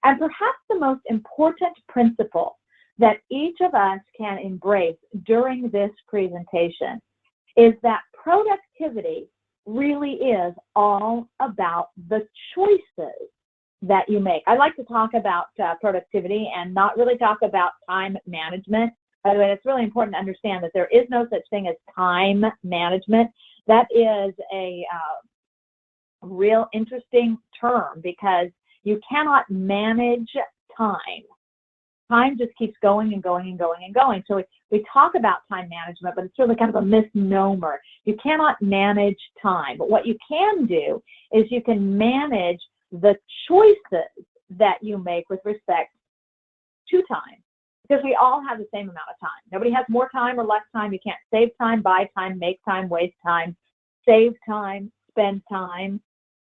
And perhaps the most important principle that each of us can embrace during this presentation is that productivity really is all about the choices that you make. I like to talk about productivity and not really talk about time management. By the way, it's really important to understand that there is no such thing as time management. That is a real interesting term because you cannot manage time. Time just keeps going and going and going and going. So we talk about time management, but it's really kind of a misnomer. You cannot manage time. But what you can do is you can manage the choices that you make with respect to time. Because we all have the same amount of time. Nobody has more time or less time. You can't save time, buy time, make time, waste time, save time, spend time.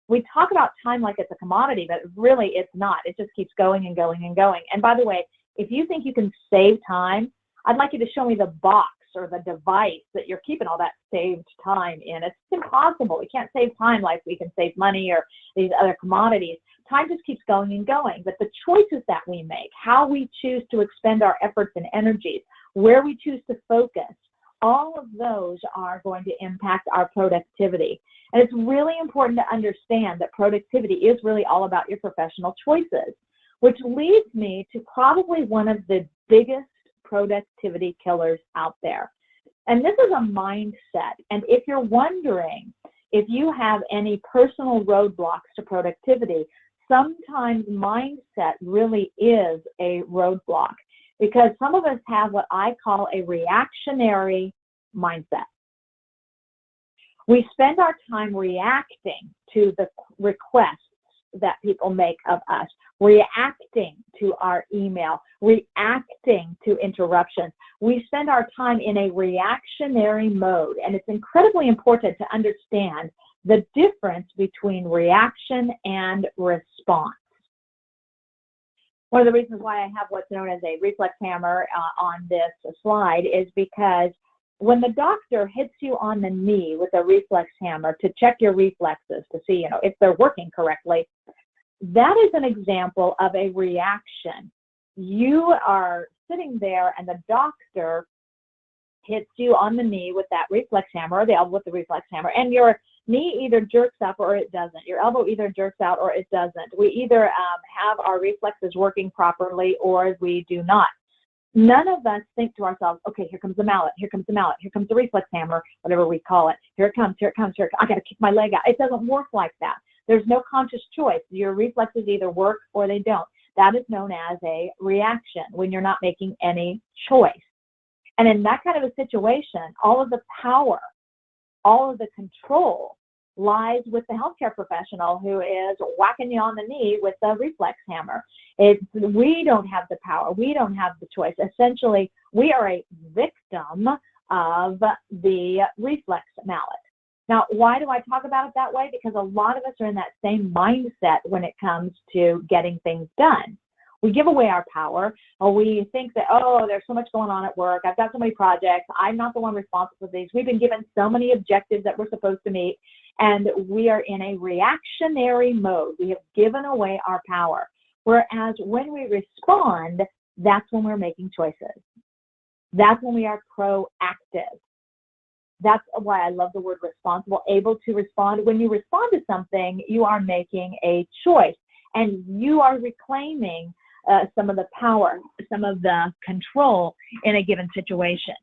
We talk about time like it's a commodity, but really it's not. It just keeps going and going and going. And by the way, if you think you can save time, I'd like you to show me the box or the device that you're keeping all that saved time in. It's impossible. We can't save time like we can save money or these other commodities. Time just keeps going and going. But the choices that we make, how we choose to expend our efforts and energies, where we choose to focus, all of those are going to impact our productivity. And it's really important to understand that productivity is really all about your professional choices, which leads me to probably one of the biggest productivity killers out there. And this is a mindset. And if you're wondering if you have any personal roadblocks to productivity, sometimes mindset really is a roadblock because some of us have what I call a reactionary mindset. We spend our time reacting to the requests that people make of us, reacting to our email, reacting to interruptions. We spend our time in a reactionary mode, and it's incredibly important to understand the difference between reaction and response. One of the reasons why I have what's known as a reflex hammer on this slide is because when the doctor hits you on the knee with a reflex hammer to check your reflexes to see, if they're working correctly, that is an example of a reaction. You are sitting there and the doctor hits you on the knee with that reflex hammer or the elbow with the reflex hammer, and your knee either jerks up or it doesn't. Your elbow either jerks out or it doesn't. We either have our reflexes working properly or we do not. None of us think to ourselves, okay, here comes the mallet, here comes the mallet, here comes the reflex hammer, whatever we call it. Here it comes, here it comes, here it comes. I got to kick my leg out. It doesn't work like that. There's no conscious choice. Your reflexes either work or they don't. That is known as a reaction when you're not making any choice. And in that kind of a situation, all of the power, all of the control lies with the healthcare professional who is whacking you on the knee with the reflex hammer. We don't have the power. We don't have the choice. Essentially, we are a victim of the reflex mallet. Now, why do I talk about it that way? Because a lot of us are in that same mindset when it comes to getting things done. We give away our power, or we think that, oh, there's so much going on at work. I've got so many projects. I'm not the one responsible for these. We've been given so many objectives that we're supposed to meet, and we are in a reactionary mode. We have given away our power. Whereas when we respond, that's when we're making choices. That's when we are proactive. That's why I love the word responsible, able to respond. When you respond to something, you are making a choice, and you are reclaiming some of the power, some of the control in a given situation.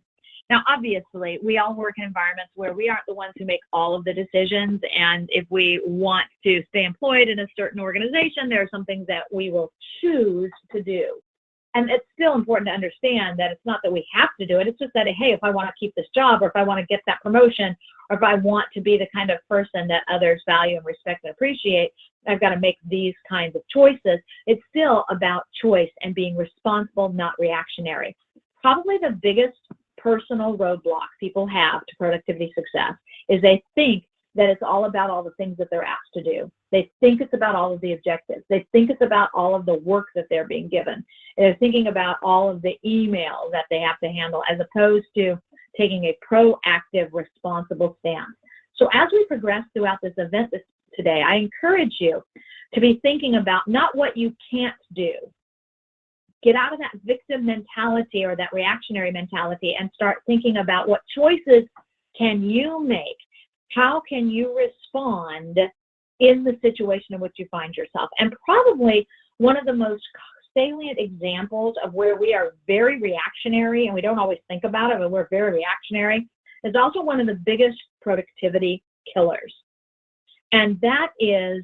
Now, obviously, we all work in environments where we aren't the ones who make all of the decisions, and if we want to stay employed in a certain organization, there are some things that we will choose to do. And it's still important to understand that it's not that we have to do it. It's just that, hey, if I want to keep this job, or if I want to get that promotion, or if I want to be the kind of person that others value and respect and appreciate, I've got to make these kinds of choices. It's still about choice and being responsible, not reactionary. Probably the biggest personal roadblock people have to productivity success is they think that it's all about all the things that they're asked to do. They think it's about all of the objectives. They think it's about all of the work that they're being given. They're thinking about all of the email that they have to handle, as opposed to taking a proactive, responsible stance. So as we progress throughout this event today, I encourage you to be thinking about not what you can't do. Get out of that victim mentality or that reactionary mentality and start thinking about what choices can you make? How can you respond in the situation in which you find yourself? And probably one of the most salient examples of where we are very reactionary, and we don't always think about it, but we're very reactionary, is also one of the biggest productivity killers. And that is